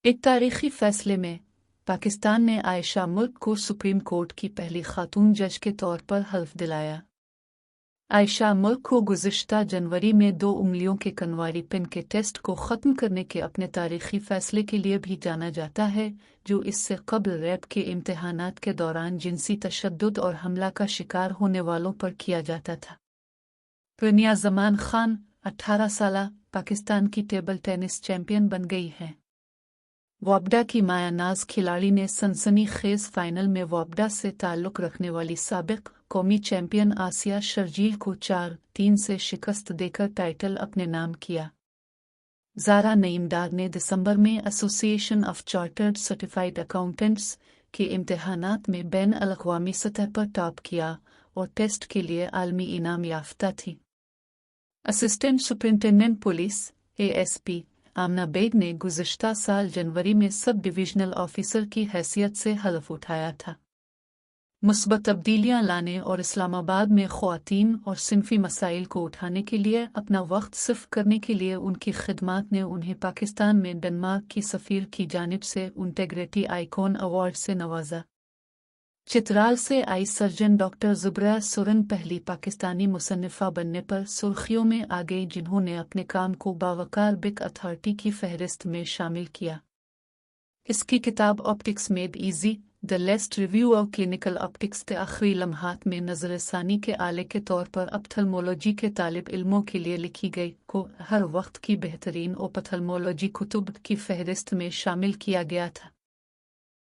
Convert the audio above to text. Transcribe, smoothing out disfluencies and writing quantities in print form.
एक तारीखी फैसले में पाकिस्तान ने आयशा मुल्क को सुप्रीम कोर्ट की पहली खातून जज के तौर पर हल्फ दिलाया। आयशा मुल्क को गुज़िश्ता जनवरी में 2 उंगलियों के कनवारी पिन के टेस्ट को ख़त्म करने के अपने तारीखी फैसले के लिए भी जाना जाता है, जो इससे कबल रैब के इम्तिहानात के दौरान जिनसी तशद्दुद और हमला का शिकार होने वालों पर किया जाता था। रनिया ज़मान खान 18 साला पाकिस्तान की टेबल टेनिस चैंपियन बन गई हैं। वॉबडा की मायानाज खिलाड़ी ने सनसनीखेज फाइनल में वॉबडा से ताल्लुक़ रखने वाली साबिक़ कौमी चैंपियन आसिया शर्जील को 4-3 से शिकस्त देकर टाइटल अपने नाम किया। ज़ारा नईमदार ने दिसंबर में association of chartered certified accountants के इम्तिहानात में बैन अल-अक़वामी सतह पर टॉप किया और टेस्ट के लिए आलमी इनाम याफ्ता थी। असिस्टेंट सुपरिंटेंडेंट पुलिस ASP आमना बेग ने गुज़िश्ता साल जनवरी में सब डिविजनल ऑफिसर की हैसियत से हल्फ उठाया था। मुस्बत तब्दीलियां लाने और इस्लामाबाद में ख़वातीन और सिनफी मसाइल को उठाने के लिए अपना वक्त सिर्फ करने के लिए उनकी खिदमात ने उन्हें पाकिस्तान में डेनमार्क की सफ़ीर की जानिब से इंटेग्रिटी आइकॉन अवार्ड से नवाजा। चित्राल से आई सर्जन डॉक्टर ज़ुबैरा सुरन पहली पाकिस्तानी मुसन्निफ़ा बनने पर सुर्खियों में आ गई, जिन्होंने अपने काम को बावकार बिग अथॉरिटी की फहरिस्त में शामिल किया। इसकी किताब optics made easy the लेस्ट review of clinical optics के आखिरी लम्हात में नज़रसानी के आले के तौर पर ऑप्थल्मोलॉजी के तालिब इल्मों के लिए लिखी गई को हर वक्त की बेहतरीन ओप्थल्मोलॉजी कुतुब की फहरिस्त में शामिल किया गया था।